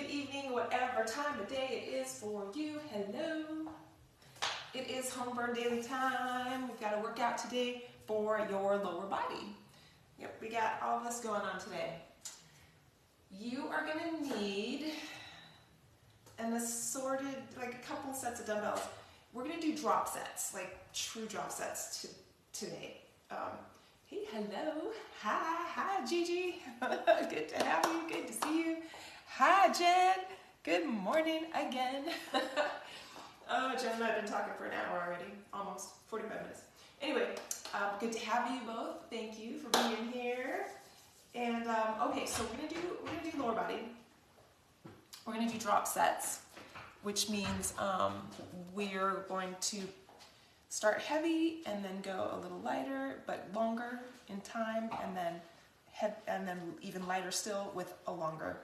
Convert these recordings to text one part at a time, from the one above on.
good evening, whatever time of day it is for you. Hello. It is home burn daily time. We've got a workout today for your lower body. Yep, we got all this going on today. You are going to need an assorted, like a couple sets of dumbbells. We're going to do drop sets, like true drop sets today. Hey, hello. Hi, Gigi. Good to have you. Good to see you. Hi, Jen. Good morning again. Oh, Jen and I have been talking for an hour already, almost 45 minutes. Anyway, good to have you both. Thank you for being here. And okay, so we're gonna do lower body. We're gonna do drop sets, which means we're going to start heavy and then go a little lighter, but longer in time, and then even lighter still with a longer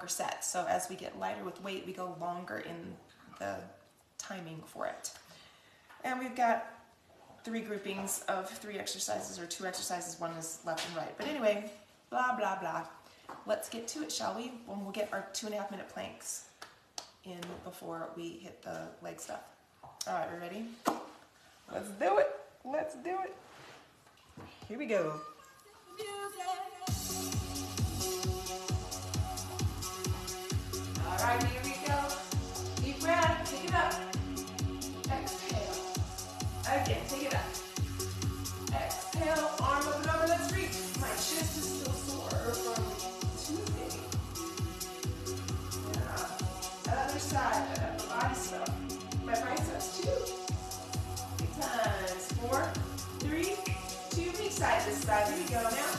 set. So as we get lighter with weight, we go longer in the timing for it. And we've got 3 groupings of 3 exercises, or 2 exercises, one is left and right. But anyway, blah, blah, blah. Let's get to it, shall we? We'll get our 2.5-minute planks in before we hit the leg stuff. All right, we ready? Let's do it. Let's do it. Here we go. All right, here we go. Deep breath, take it up. Exhale. Again, take it up. Exhale, arm up and over, let's reach. My chest is still sore from Tuesday. Yeah. Other side, upper body stuff. My biceps too. 8 times. 4, 3, 2, each side, this side. Here we go now.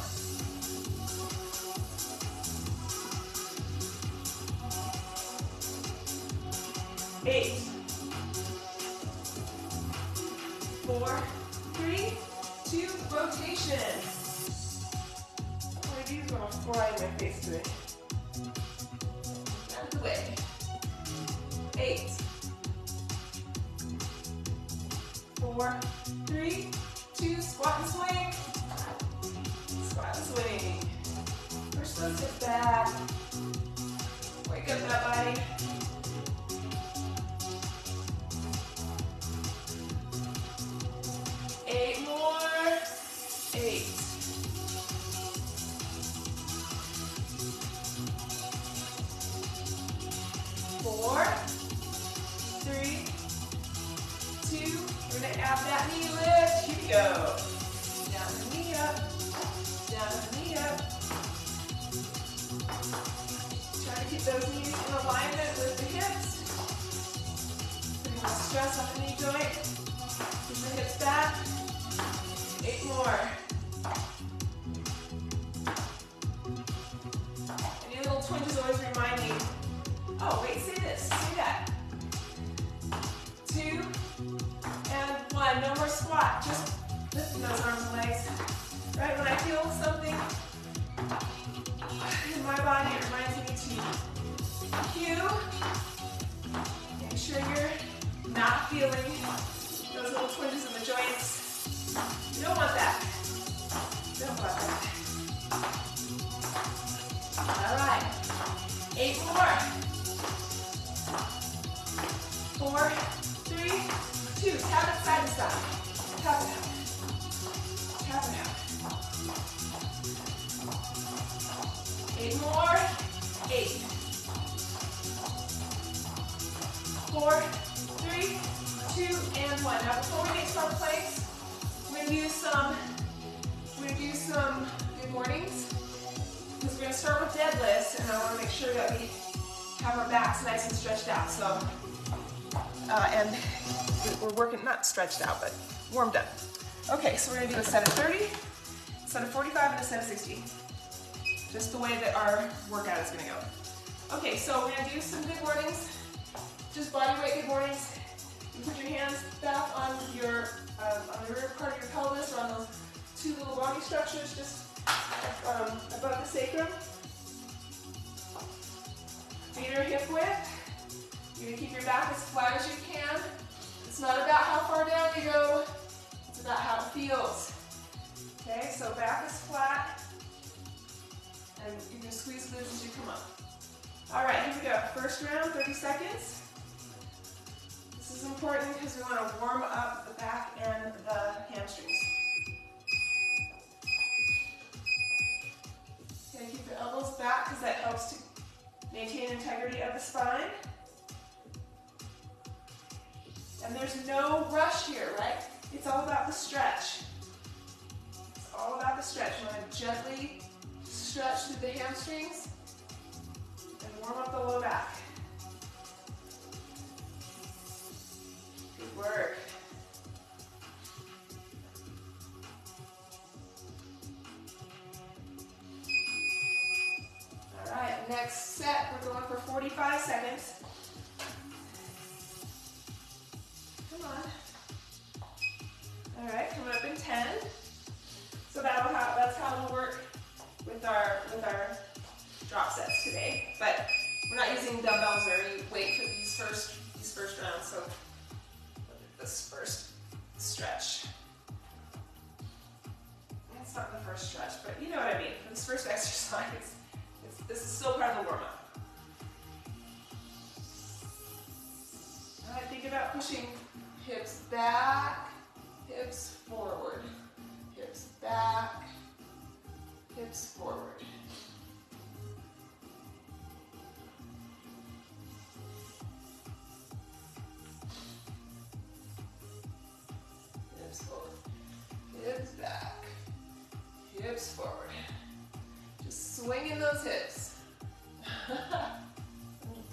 8, 4, 3, 2, rotation. What I do is going to fly my face to it. Out of the way. 8, 4, 3, 2, squat and swing. Squat and swing. Push those hips back. Wake up that body. 8 more. 8. 4, 3, 2. We're gonna add that knee lift. Here we go. Down the knee up. Down the knee up. Try to keep those knees in alignment with the hips. Putting less stress on the knee joint. Push the hips back. 8 more. Any little twinges always remind me, oh wait, say this, say that. 2 and 1. No more squat, just lifting those arms and legs. Right, when I feel something in my body, it reminds me to cue. Make sure you're not feeling those little twinges in the joints. You don't want that. You don't want that. All right. 8 more. 4, 3, 2. Tap it side to side. Tap it out. Tap it out. 8 more. 8. 4, 3, 2, and 1. Now before we get to our planks, we're going to do some good mornings, because we're going to start with deadlifts, and I want to make sure that we have our backs nice and stretched out. So, and we're working, not stretched out, but warmed up. Okay, so we're going to do a set of 30, a set of 45, and a set of 60. Just the way that our workout is going to go. Okay, so we're going to do some good mornings, just body weight good mornings. You put your hands back on on the rear part of your pelvis, or on those 2 little body structures just above the sacrum. Feet are hip width. You're going to keep your back as flat as you can. It's not about how far down you go, it's about how it feels. Okay, so back is flat, and you can squeeze glutes as you come up. first round, 30 seconds. This is important because we want to warm up the back and the hamstrings. Okay, keep the elbows back because that helps to maintain integrity of the spine. And there's no rush here, right? It's all about the stretch. It's all about the stretch. You want to gently stretch through the hamstrings and warm up the low back. Good work. All right, next set, we're going for 45 seconds. Come on. All right, coming up in 10. So that's how it'll work with our drop sets today. But we're not using dumbbells or any weight for these first rounds. So this first stretch. It's not the first stretch, but you know what I mean. For this first exercise, this is still part of the warm-up. All right, think about pushing hips back, hips forward, hips back, hips forward. Hips forward, hips back, hips forward. Just swinging those hips.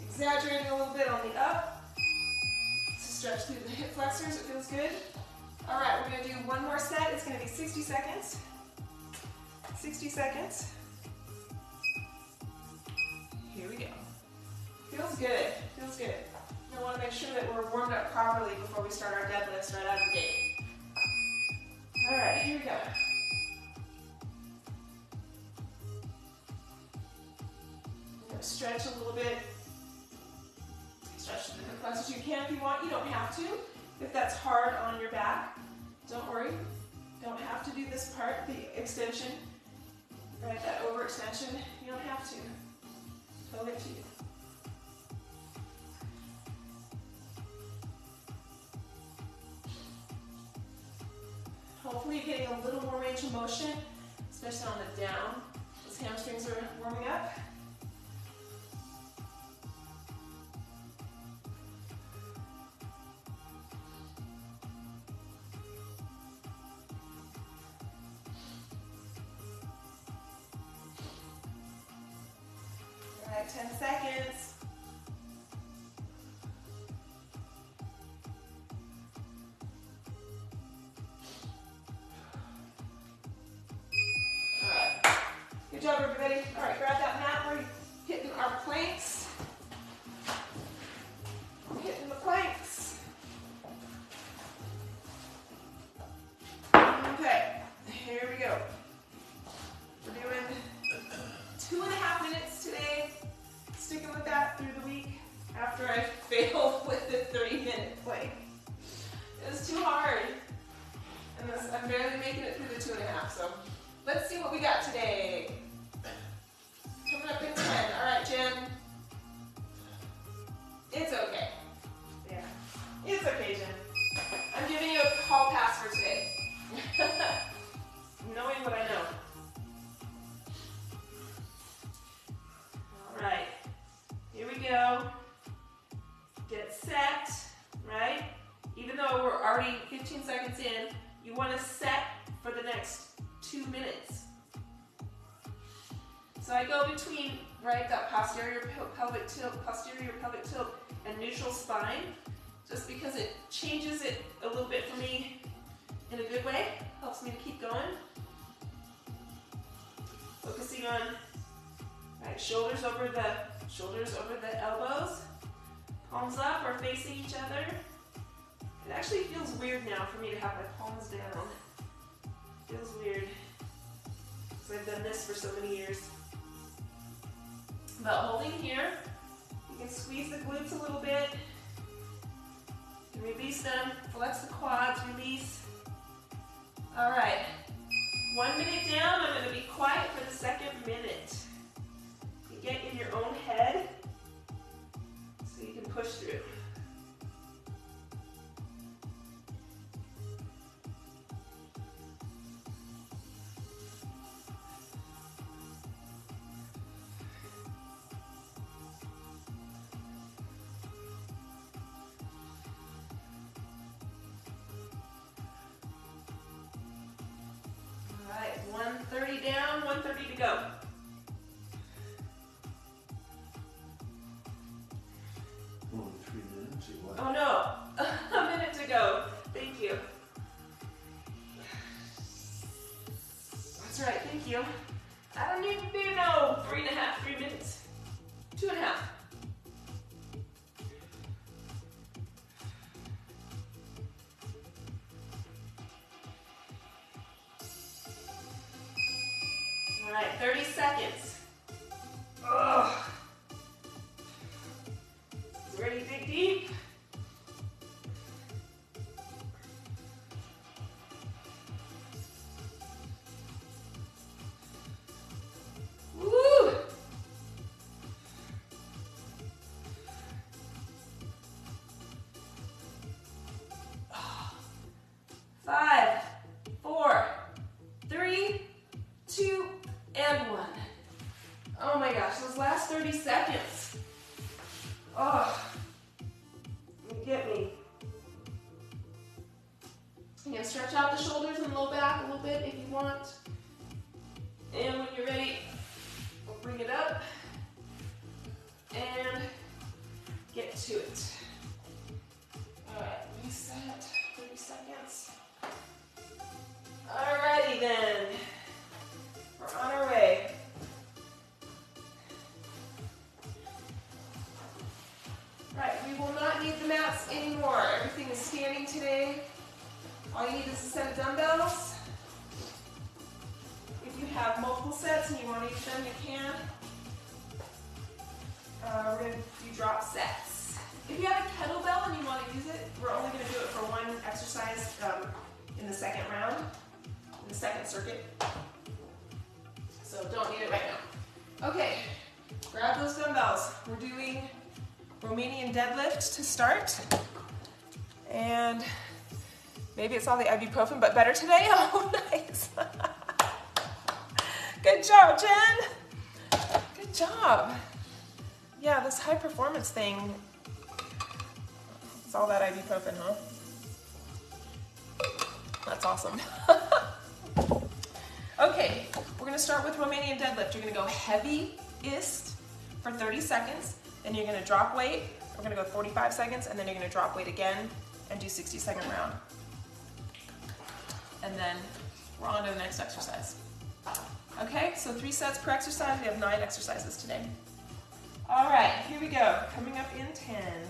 Exaggerating a little bit on the up. Stretch through the hip flexors, it feels good. All right, we're gonna do one more set. It's gonna be 60 seconds. 60 seconds. Here we go. Feels good, feels good. I wanna make sure that we're warmed up properly before we start our deadlifts right out of the gate. All right, here we go. I'm gonna stretch a little bit. Stretch the hip flexors. You can if you want. You don't have to. If that's hard on your back, don't worry. Don't have to do this part, the extension, right? That overextension. You don't have to. Totally up to you. Hopefully you're getting a little more range of motion, especially on the down. Those hamstrings are warming up. All right, 10 seconds. Good job, everybody. All right, grab that mat. We're hitting our planks. Hitting the planks. Okay, here we go. We're doing 2.5 minutes today. Sticking with that through the week after I failed with the 30-minute plank. It was too hard. And I'm barely making it through the 2.5, so let's see what we got today. Coming up in 10. All right, Jen. It's okay. Yeah. It's okay, Jen. I'm giving you a hall pass for today. Knowing what I know. All right. Here we go. Get set, right? Even though we're already 15 seconds in, you want to set for the next 2 minutes. So I go between, right, that posterior pelvic tilt, and neutral spine, just because it changes it a little bit for me in a good way, helps me to keep going. Focusing on, right, shoulders over the elbows, palms up or facing each other. It actually feels weird now for me to have my palms down. Feels weird, because I've done this for so many years. But holding here, you can squeeze the glutes a little bit, and release them, flex the quads, release. All right, 1 minute down, I'm gonna be quiet for the second minute. You get in your own head, 1:30 to go. Only 3 minutes or what? Oh no, a minute to go. Thank you. That's right, thank you. I don't need to do no 3.5, 3 minutes. 2.5. All right, 30 seconds. Ugh. Ready to dig deep? Woo! 5, 4, 3, 2, and 1. Oh my gosh, those last 30 seconds. Oh, get me. You can stretch out the shoulders and low back a little bit if you want. And when you're ready, we'll bring it up and get to it. All right, reset, 30 seconds. Alrighty then, we're on our way. Right, we will not need the mats anymore. Everything is standing today. All you need is a set of dumbbells. If you have multiple sets and you want to use them, you can. We're going to do drop sets. If you have a kettlebell and you want to use it, we're only going to do it for one exercise in the second round, in the second circuit. So don't need it right now. Okay, grab those dumbbells. We're doing Romanian deadlift to start. And maybe it's all the ibuprofen, but better today. Oh, nice. Good job, Jen. Good job. Yeah, this high performance thing, it's all that ibuprofen, huh? That's awesome. Okay, we're gonna start with Romanian deadlift. You're gonna go heaviest for 30 seconds, then you're gonna drop weight. We're gonna go 45 seconds, and then you're gonna drop weight again and do 60-second round. And then we're on to the next exercise. Okay, so 3 sets per exercise. We have 9 exercises today. All right, here we go. Coming up in 10.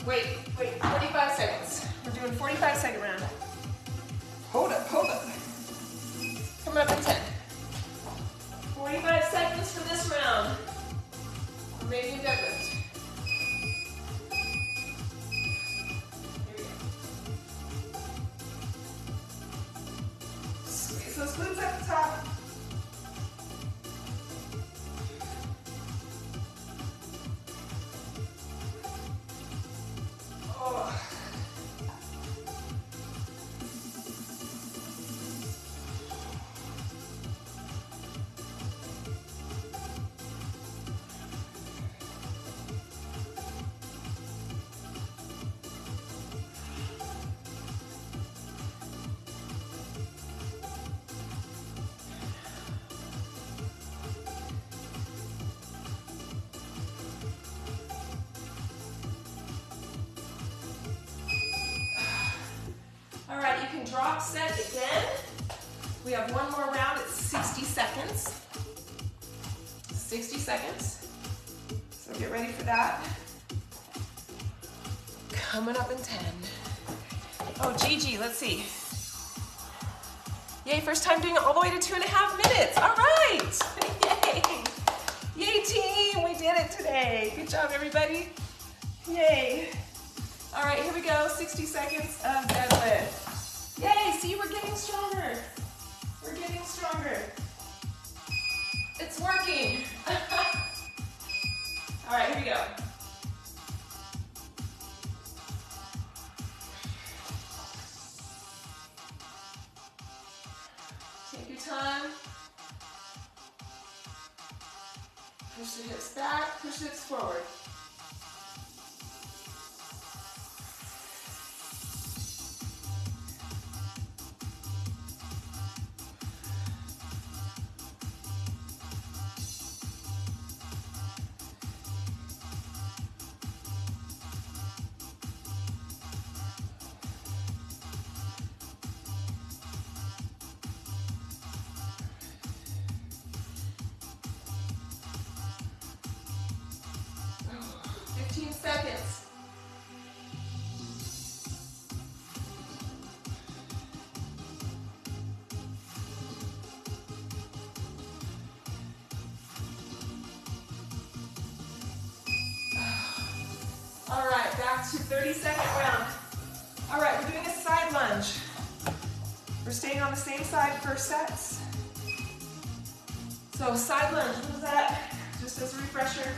Wait, 45 seconds. We're doing 45-second round. Hold up. Coming up in 10. 45 seconds for this round. Romanian deadlift. Here we go. Squeeze those glutes at the top. All right, you can drop set again. We have one more round at 60 seconds. 60 seconds. So get ready for that. Coming up in 10. Oh, Gigi, let's see. Yay, first time doing it all the way to 2.5 minutes. All right. Yay. Yay, team. We did it today. Good job, everybody. Yay. All right, here we go. 60 seconds of deadlift. Yay, see, we're getting stronger. We're getting stronger. It's working. All right, here we go. Take your time. Push the hips back, push the hips forward. Seconds. All right, back to 30-second round. All right, we're doing a side lunge. We're staying on the same side for sets. So side lunge, what is that? Just as a refresher.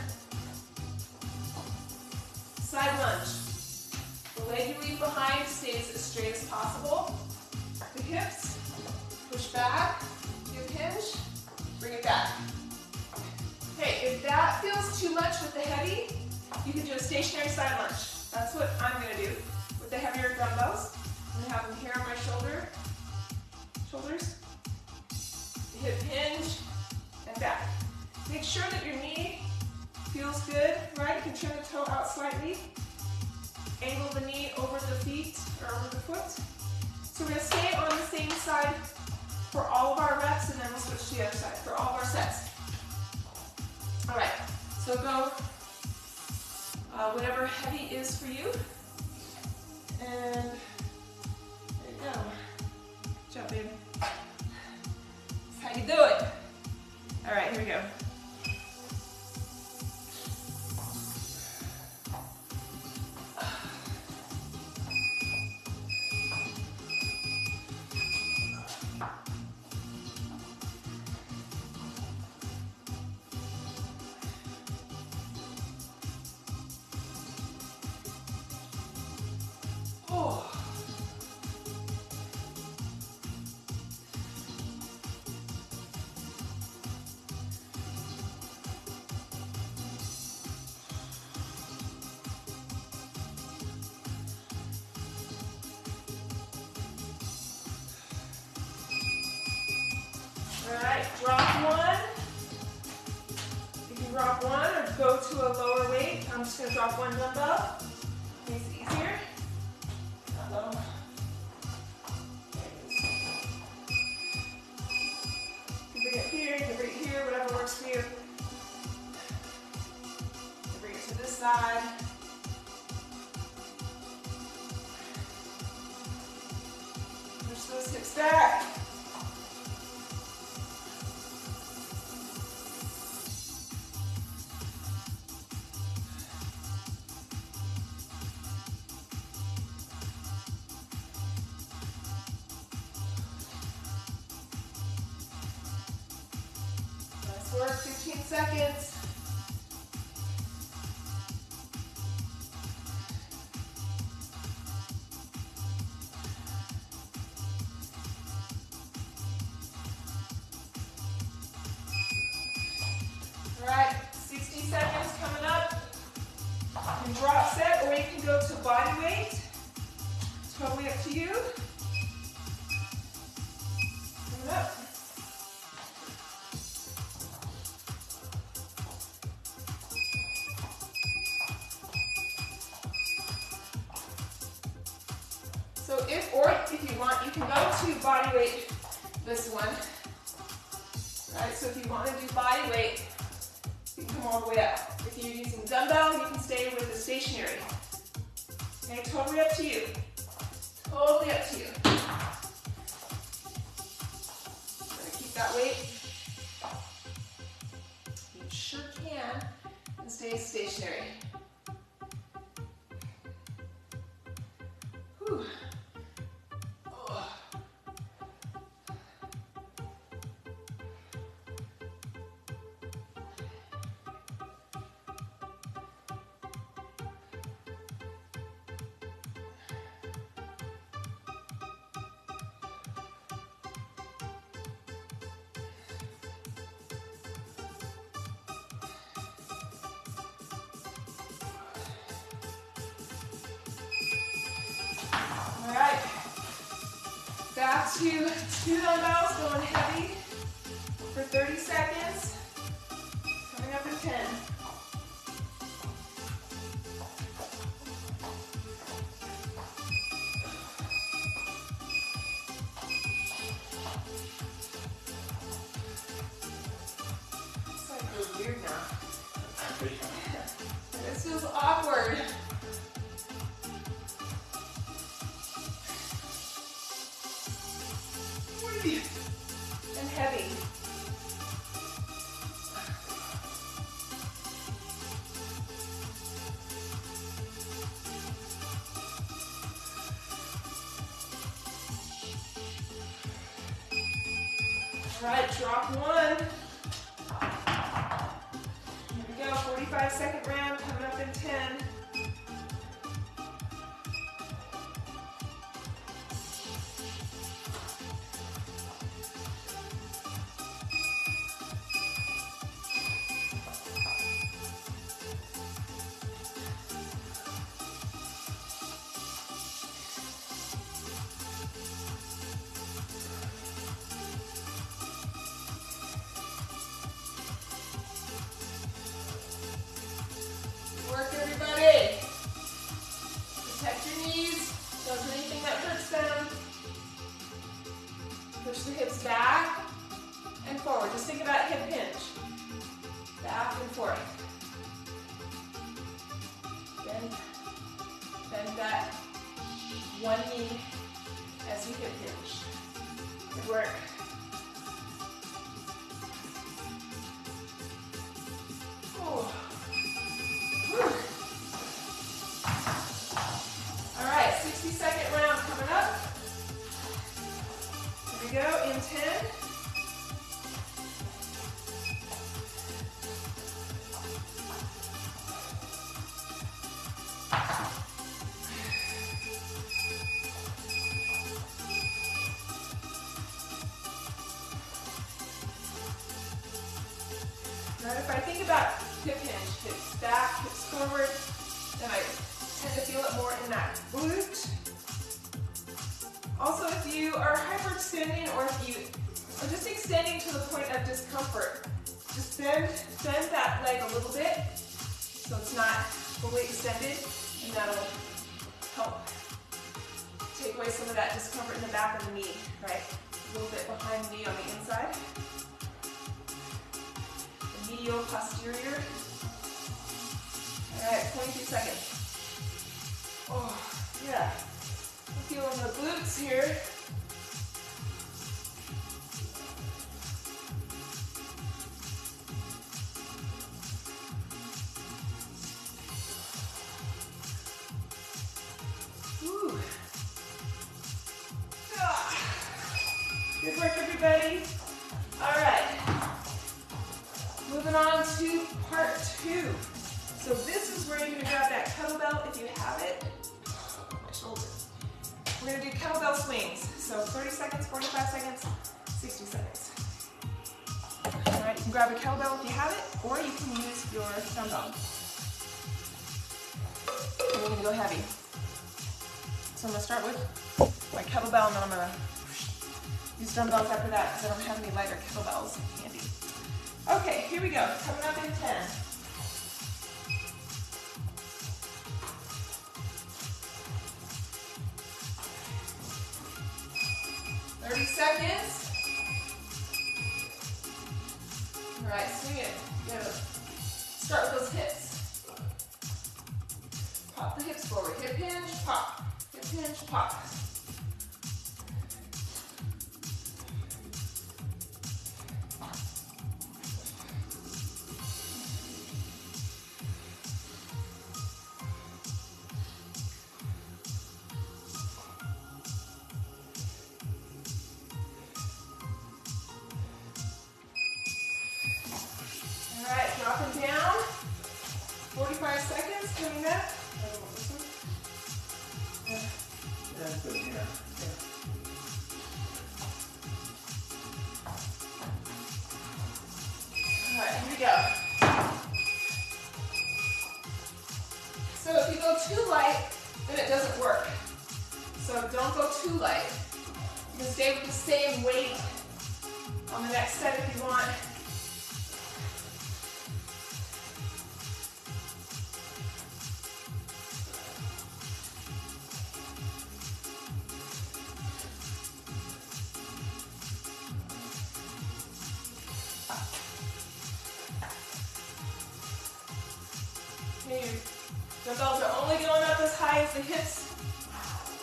Side lunge. The leg you leave behind stays as straight as possible. The hips, push back, give hinge, bring it back. Okay, if that feels too much with the heavy, you can do a stationary side lunge. That's what I'm going to do with the heavier dumbbells. I'm going to have them here on my shoulders, hip hinge, and back. Make sure that your knee feels good, right? You can turn the toe out slightly. Angle the knee over the feet or over the foot. So we're going to stay on the same side for all of our reps, and then we'll switch to the other side for all of our sets. All right, so go whatever heavy is for you. And there you go. Good job, babe. That's how you do it. All right, here we go. All right, drop one. You can drop one or go to a lower weight. I'm just going to drop one dumbbell. Makes it easier. Uh-oh. You can bring it here, you can bring it here, whatever works for you. You can bring it to this side. Push those hips back. Work 15 seconds. All right, 60 seconds coming up. You can drop set or you can go to body weight. It's totally up to you. Coming up. So if you want, you can go to body weight, this one. Right, so if you want to do body weight, you can come all the way up. If you're using dumbbell, you can stay with the stationary. Okay, totally up to you. Totally up to you. Gonna keep that weight. You sure can. And stay stationary. Whew. Oh. All right, back to 2 dumbbells, going heavy for 30 seconds, coming up in 10. It's like really weird now. This feels awkward. And heavy. All right, drop one. Here we go, 45-second round coming up in 10. Work, everybody. Protect your knees. Don't do anything that hurts them. Push the hips back and forward. Just think about hip hinge. Back and forth. Bend that one knee as you hip hinge. Good work. Oh. All right, 60-second round coming up. Here we go in 10. Now, if I think about hip hinge, hips back, hips forward, then I tend to feel it more in that glute. Also, if you are hyperextending or if you are just extending to the point of discomfort, just bend that leg a little bit so it's not fully extended, and that'll help take away some of that discomfort in the back of the knee, right? A little bit behind the knee on the inside. The medial posterior. All right, 23 seconds. Oh, yeah. I'm feeling the glutes here. Woo. Good work, everybody. All right. Moving on to part 2. So this is where you're going to grab that kettlebell if you have it. My shoulders. We're going to do kettlebell swings. So 30 seconds, 45 seconds, 60 seconds. All right, you can grab a kettlebell if you have it, or you can use your dumbbell. And we're going to go heavy. So I'm going to start with my kettlebell, and then I'm going to use dumbbells after that because I don't have any lighter kettlebells handy. Okay, here we go. Coming up in 10. 30 seconds. All right, swing it. You gotta start with those hips. Pop the hips forward. Hip hinge, pop. Hip hinge, pop. All right, dropping down. 45 seconds, coming up. That's good, yeah. All right, here we go. So if you go too light, then it doesn't work. So don't go too light. You can stay with the same weight on the next set if you want. Okay, dumbbells are only going up as high as the hips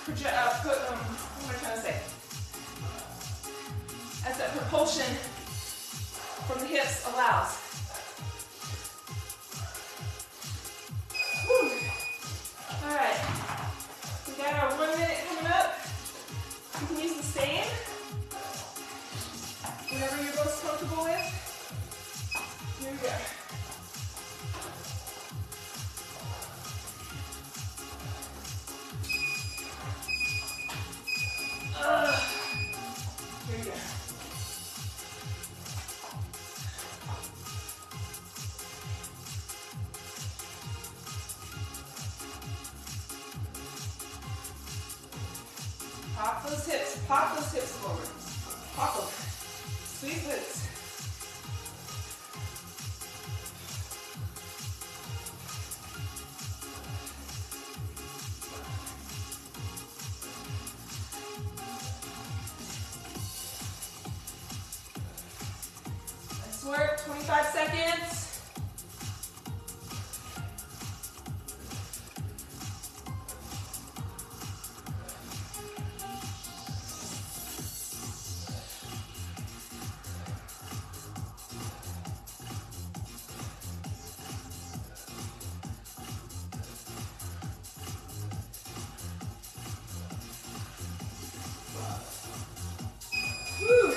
project, what am I trying to say? As that propulsion from the hips allows. Whew. All right, we got our 1 minute coming up. You can use the same, whatever you're most comfortable with. Here we go. Here we go. Pop those hips forward. Pop them. Sweet glutes. Nice work, 25 seconds. Whew.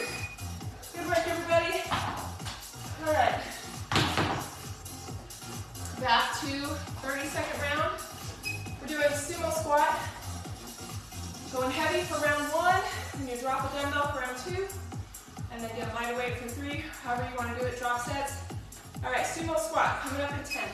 Good work, everybody. All right. Back to 30-second round. We're doing sumo squat. Going heavy for round 1, then you drop a dumbbell for round 2, and then get lighter weight for 3, however you want to do it, drop sets. All right, sumo squat, coming up in 10.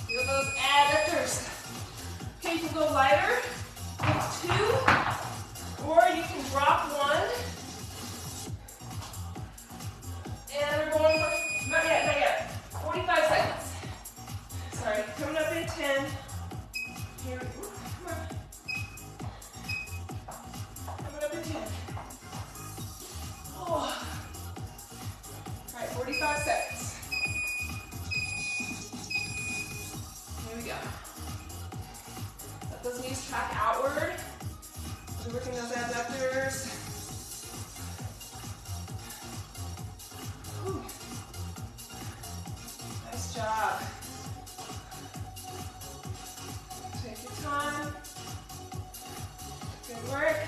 Feel those adductors. Okay, you can go lighter with 2, or you can drop 1. And we're going for, not yet, 45 seconds. Sorry, coming up in 10. Here we go. Come on. Coming up in 10. Oh. All right, 45 seconds. Here we go. Let those knees track outward. We're working those abductors. Whew. Nice job. Take your time. Good work.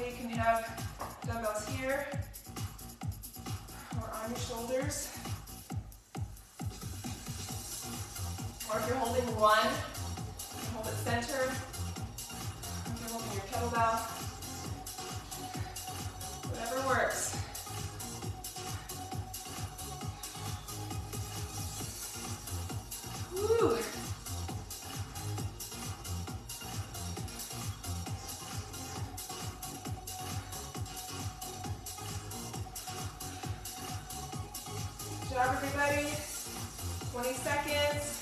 you can have dumbbells here or on your shoulders. Or if you're holding one, you can hold it centered. If you're holding your kettlebell, whatever works. Woo! Good job, everybody. 20 seconds.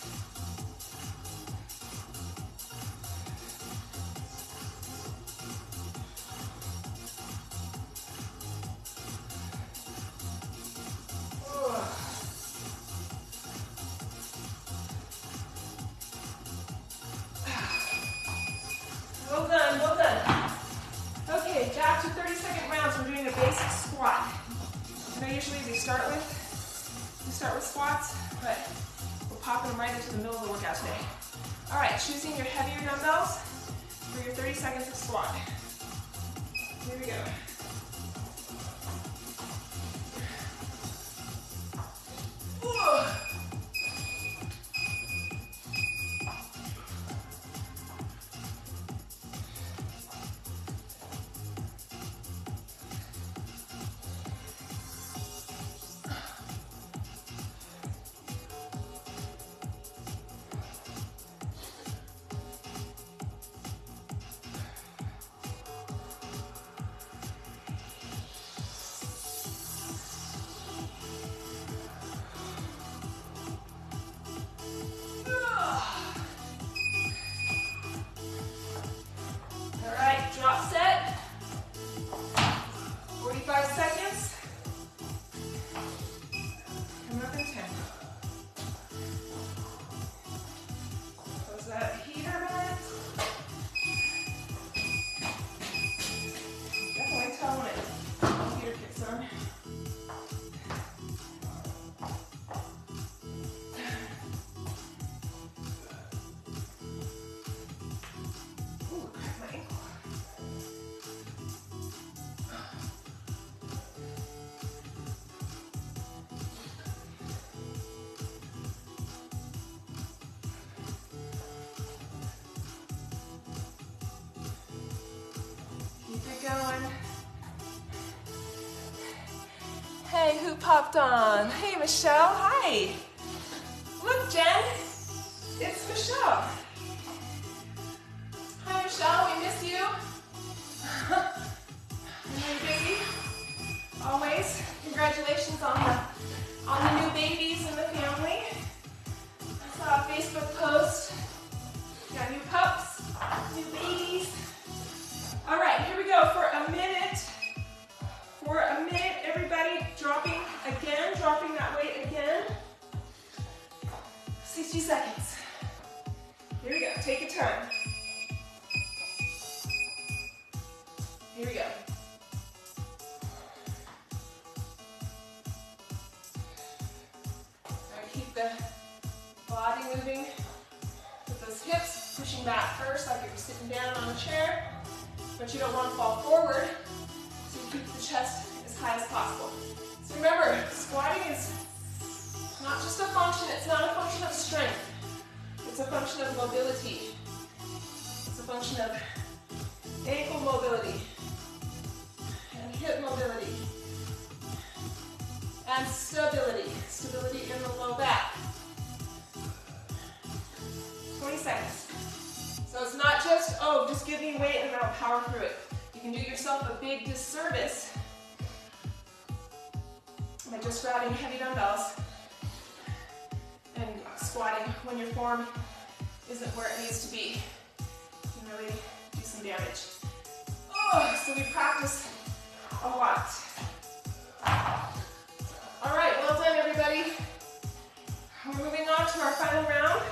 Well done, well done. Okay, back to 30-second rounds. We're doing a basic squat. I know usually we start with squats, but we're popping them right into the middle of the workout today. All right, choosing your heavier dumbbells for your 30 seconds of squat. Here we go. Whoa. Drop set, 45 seconds, coming up in 10. Close that heater a minute. Definitely tell when the heater kicks on. Ooh, cracked my ankle. Going. Hey, who popped on? Hey, Michelle. Hi. Look, Jen. It's Michelle. Hi, Michelle. We miss you. I know you're busy. Always. Congratulations on the new babies in the family. I saw a Facebook post. Got new pups, new babies. All right, here we go for a minute. For a minute, everybody, dropping that weight again. 60 seconds. Here we go, take your time. Here we go. All right, keep the body moving with those hips, pushing back first like you're sitting down on a chair. But you don't want to fall forward, so you keep the chest as high as possible. So remember, squatting is not just a function, it's not a function of strength. It's a function of mobility. It's a function of ankle mobility, and hip mobility, and stability. Stability in the low back. 20 seconds. So it's not just, oh, just give me weight and I'll power through it. You can do yourself a big disservice by just grabbing heavy dumbbells and squatting when your form isn't where it needs to be. You can really do some damage. Oh, so we practice a lot. All right, well done, everybody. We're moving on to our final round,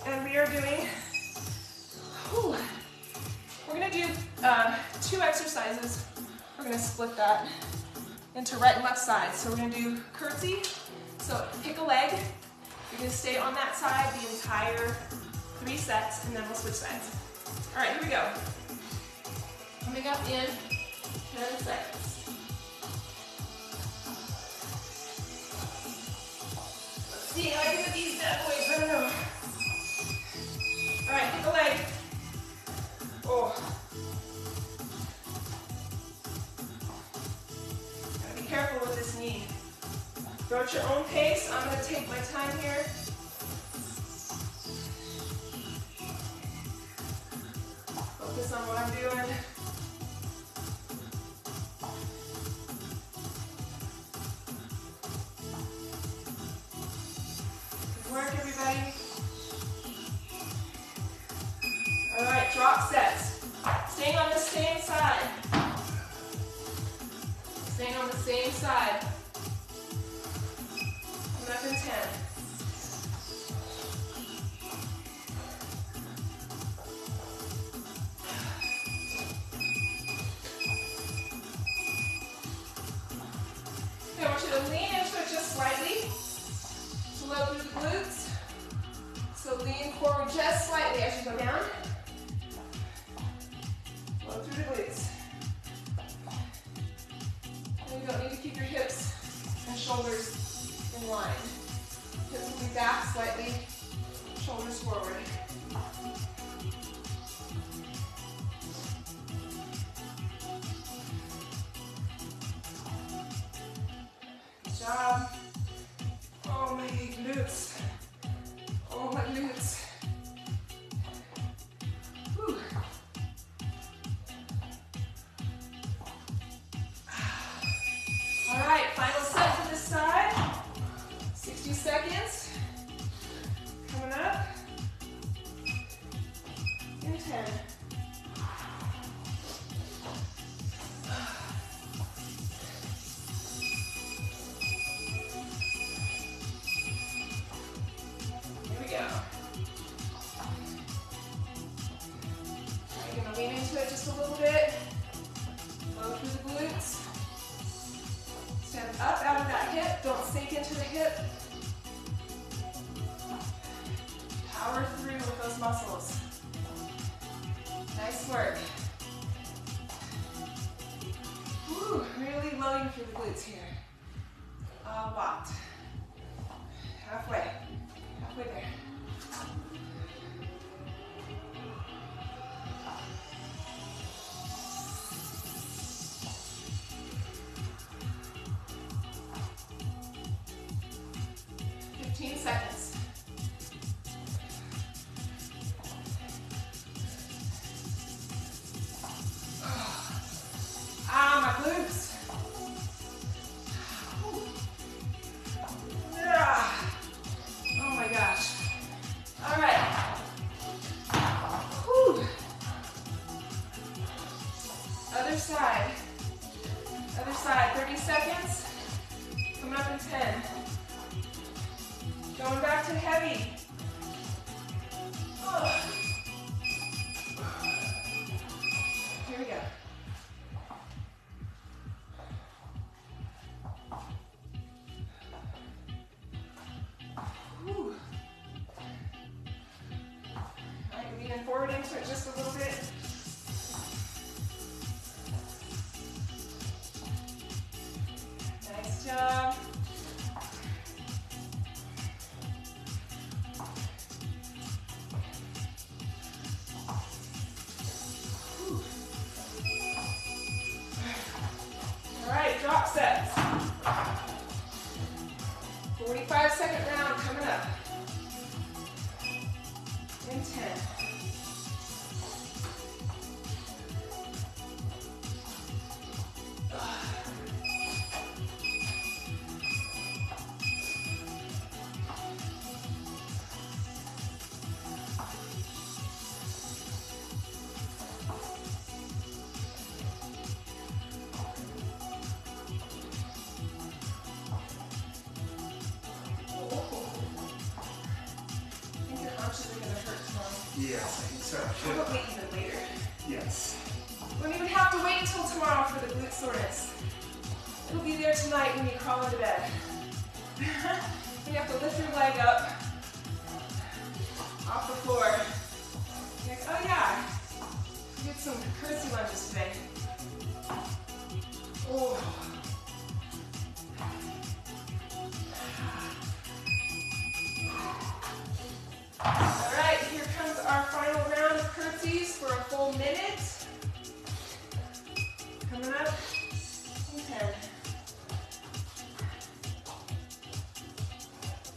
and we are doing, we're going to do 2 exercises. We're going to split that into right and left side. So we're going to do curtsy. So pick a leg. You're going to stay on that side the entire 3 sets, and then we'll switch sides. All right, here we go. Coming up in 10 seconds. Let's see how I can get these bad boys. I don't know. All right, pick a leg. Oh. Gotta be careful with this knee. Go at your own pace. I'm gonna take my time here. Focus on what I'm doing. Good work, everybody. All right, drop sets. Staying on the same side. Staying on the same side. Coming up in 10. Okay, I want you to lean into it just slightly. Slow through the glutes. So lean forward just slightly as you go down. Slow through the glutes. And you don't need to keep your hips and shoulders in line. Hips will be back slightly, shoulders forward. Good job. Oh, my glutes. Oh, my glutes. Whew. All right, final set for this side. 60 seconds. Coming up. In 10. Here we go. You're going to lean into it just a little bit. Flow through the glutes. Stand up out of that hip. Don't sink into the hip. Power through with those muscles. Nice work. Whew, really loading through the glutes here. A lot. Halfway. Halfway there. Seconds. Ah, my glutes. Yeah. Oh my gosh. All right. Whew. Other side. Other side. 30 seconds. Coming up in 10. Going back to heavy. Oh. Here we go. Whew. All right, leaning forward into it just a little bit. Nice job. Drop sets. 45-second round coming up. In 10. Yes, I think so. Probably even later. Yes. We don't even have to wait until tomorrow for the glute soreness. It'll be there tonight when you crawl into bed. You have to lift your leg up off the floor. You're like, oh yeah, we did some curtsy lunges today. Coming up in 10.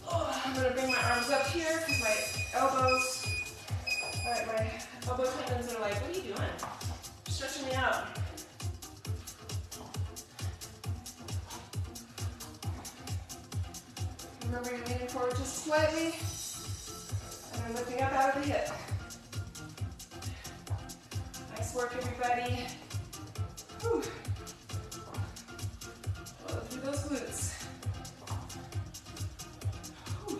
Oh, I'm gonna bring my arms up here because my elbows, my elbow tendons are like, what are you doing? Stretching me out. Remember, you're leaning forward just slightly, and then lifting up out of the hip. Nice work, everybody. Whew. Blow through those glutes. Whew.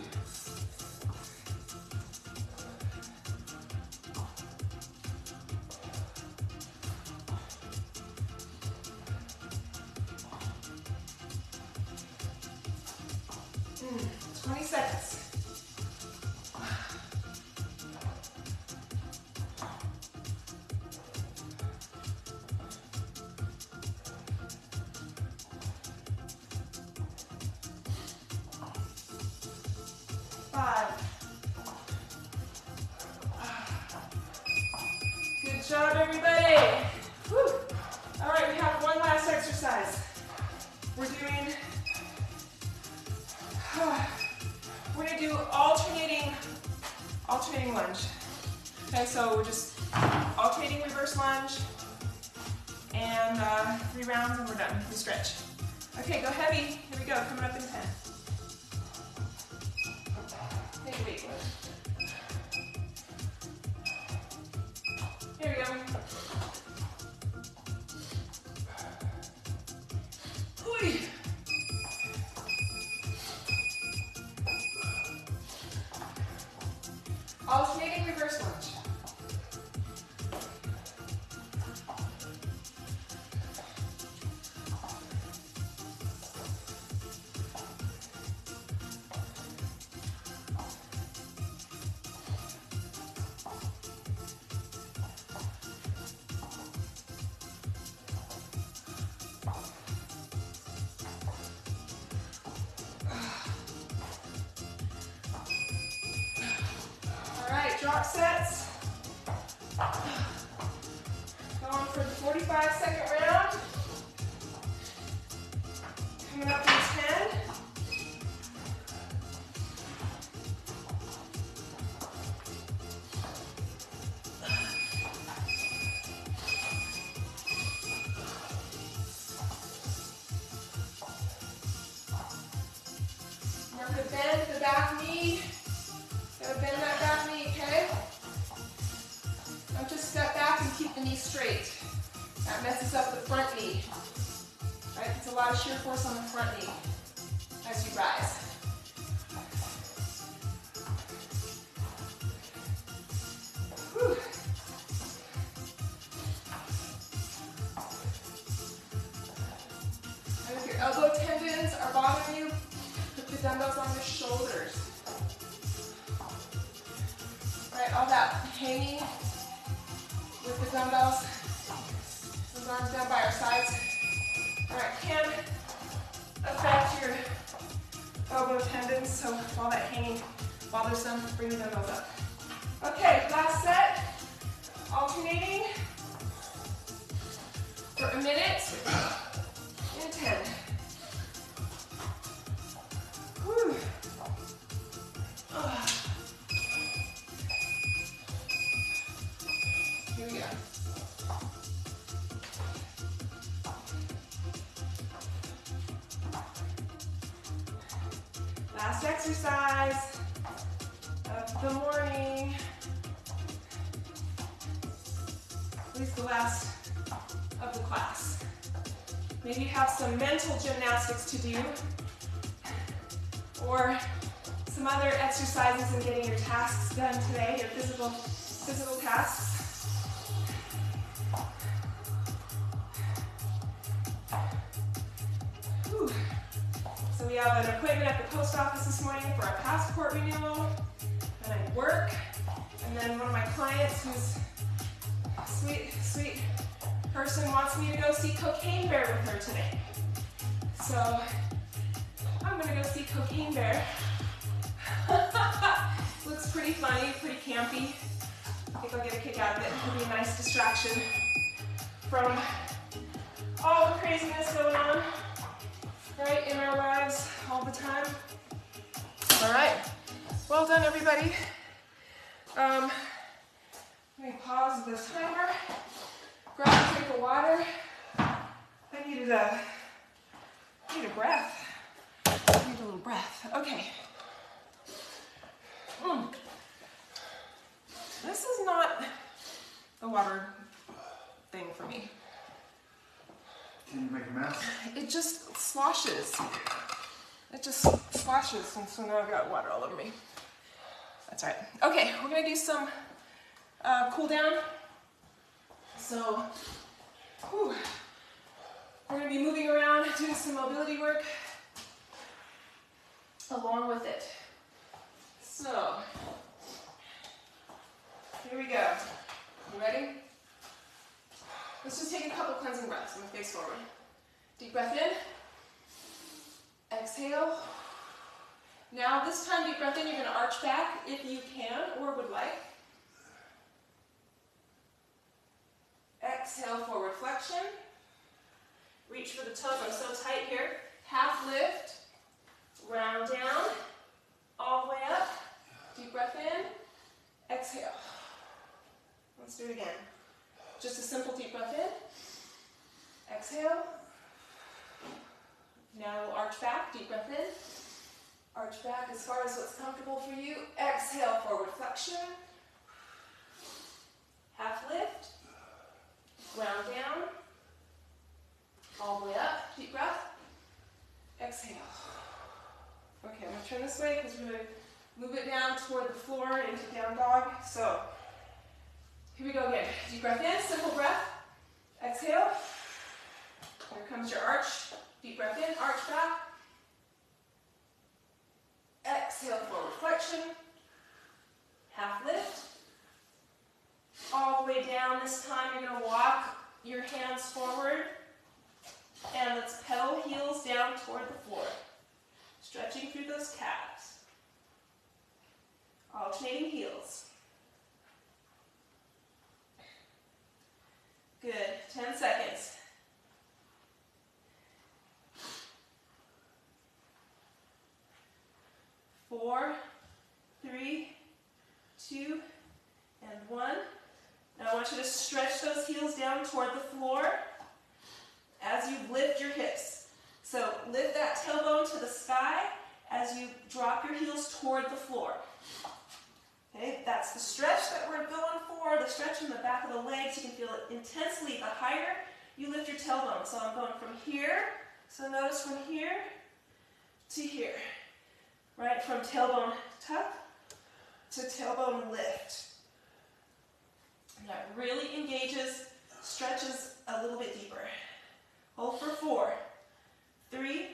Mm, 20 seconds. Good job, everybody. Whew. All right, we have one last exercise. We're gonna do alternating lunge. Okay, so we're just alternating reverse lunge, and 3 rounds, and we're done. We stretch. Okay, go heavy. Here we go. Coming up in 10. Take a weight lift. Here we go. Ooh. Alternating reverse lunge. Drop sets. Going for the 45-second round. Coming up in 10. Remember to bend the back knee. Gotta bend that back knee, okay? Don't just step back and keep the knee straight. That messes up the front knee. Right? It's a lot of shear force on the front knee as you rise. Whew. And if your elbow tendons are bothering you, put the dumbbells on your shoulders. Right, all that hanging with the dumbbells, those arms down by our sides. All right, can affect your elbow tendons, so all that hanging bothers them, bring the dumbbells up. Okay, last set, alternating for a minute in 10. Whew. Here we go. Last exercise of the morning. At least the last of the class. Maybe you have some mental gymnastics to do, or some other exercises in getting your tasks done today, your physical tasks. Whew. So we have an appointment at the post office this morning for a passport renewal, and I work, and then one of my clients, who's a sweet person, wants me to go see Cocaine Bear with her today. So I'm gonna go see Cocaine Bear. Looks pretty funny, pretty campy. I think I'll get a kick out of it. It'll be a nice distraction from all the craziness going on, right, in our lives all the time. All right, well done, everybody. Let me pause the timer, grab a drink of water. I needed a breath. I need a little breath. Okay. This is not the water thing for me. Can you make a mess? It just sloshes. It just sloshes, and so now I've got water all over me. That's all right. Okay, we're gonna do some cool down. So, we're gonna be moving around, doing some mobility work along with it. So, here we go. You ready? Let's just take a couple cleansing breaths. I'm gonna face forward. Deep breath in. Exhale. Now this time, deep breath in, you're gonna arch back if you can or would like. Exhale, forward flexion. Reach for the toes, I'm so tight here. Half lift, round down, all the way up. Deep breath in, exhale. Let's do it again. Just a simple deep breath in, exhale. Now we'll arch back, deep breath in. Arch back as far as what's comfortable for you. Exhale, forward flexion. Half lift, round down, all the way up, deep breath. Exhale. Okay, I'm gonna turn this way because we're gonna move it down toward the floor into down dog. So, here we go again. Deep breath in, simple breath. Exhale. Here comes your arch. Deep breath in, arch back. Exhale, forward flexion. Half lift. All the way down. This time you're gonna walk your hands forward. And let's pedal heels down toward the floor. Stretching through those calves. Alternating heels. Good, 10 seconds. Four, three, two, and one. Now I want you to stretch those heels down toward the floor as you lift your hips. So lift that tailbone to the sky as you drop your heels toward the floor. Okay, that's the stretch that we're going for, the stretch in the back of the legs. You can feel it intensely the higher you lift your tailbone. So I'm going from here, so notice from here to here. Right, from tailbone tuck to tailbone lift. And that really engages, stretches a little bit deeper. Hold for 4, 3,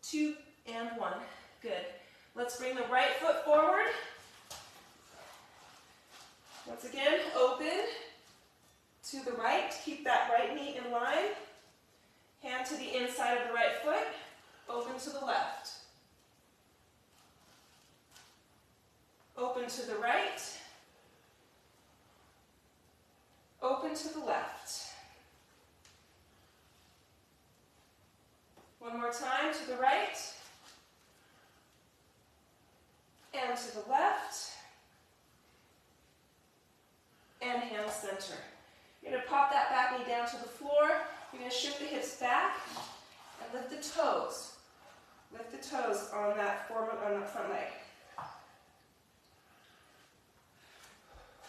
2, and 1. Good. Let's bring the right foot forward. Once again, open to the right. Keep that right knee in line. Hand to the inside of the right foot. Open to the left. Open to the right. Open to the left. One more time, to the right. And to the left. And hand center. You're going to pop that back knee down to the floor. You're going to shift the hips back and lift the toes. Lift the toes on that front leg.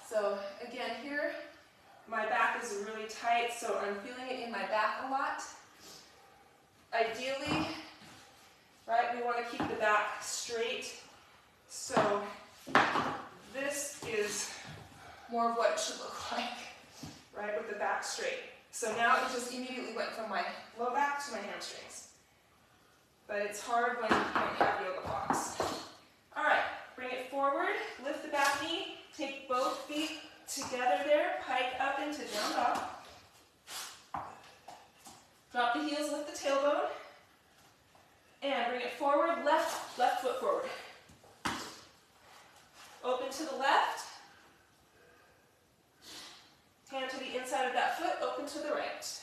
So again here, my back is really tight, so I'm feeling it in my back a lot. Ideally, right, we want to keep the back straight. So this is more of what it should look like, right, with the back straight. So now it just immediately went from my low back to my hamstrings. But it's hard when you don't have yoga blocks. All right, bring it forward, lift the back knee, take both feet together there, pike up into down dog. Drop the heels, lift the tailbone, and bring it forward, left foot forward. Open to the left, hand to the inside of that foot, open to the right.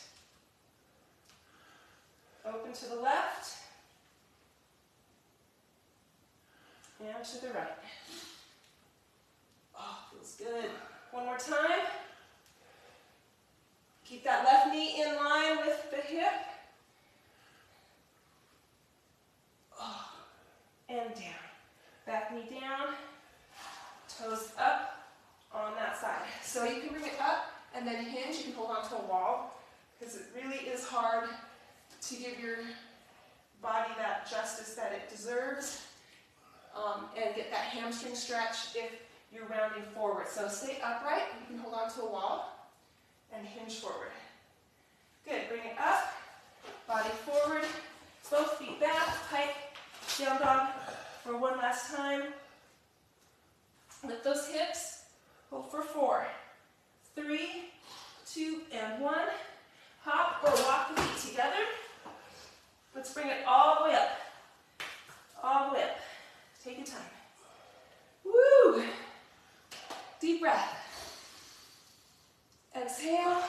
Open to the left and to the right. Oh, feels good. One more time. Keep that left knee in line with the hip. Oh, and down. Back knee down, toes up on that side. So you can bring it up and then hinge. You can hold onto a wall because it really is hard to give your body that justice that it deserves and get that hamstring stretch if you're rounding forward. So stay upright. You can hold onto a wall and hinge forward. Good. Bring it up, body forward, both feet back, pike, down dog for one last time. Lift those hips, hold for 4, 3, 2, and 1. Hop or walk the feet together. Let's bring it all the way up. All the way up. Take your time. Woo! Deep breath. Exhale.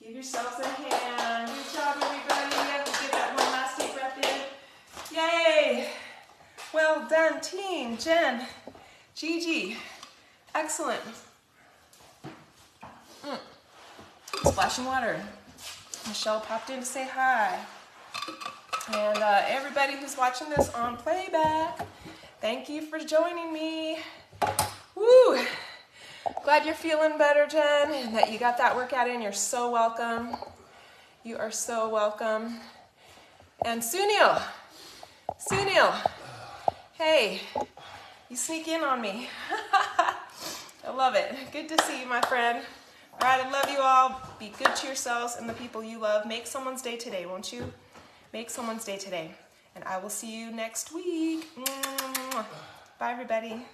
Give yourselves a hand. Good job, everybody. Get that one last deep breath in. Yay! Well done, team. Jen, Gigi. Excellent. Splashing water. Michelle popped in to say hi. And everybody who's watching this on playback, thank you for joining me. Woo! Glad you're feeling better, Jen, and that you got that workout in. You're so welcome. You are so welcome. And Sunil, hey, you sneak in on me. I love it. Good to see you, my friend. All right, I love you all. Be good to yourselves and the people you love. Make someone's day today, won't you? Make someone's day today. And I will see you next week. Bye, everybody.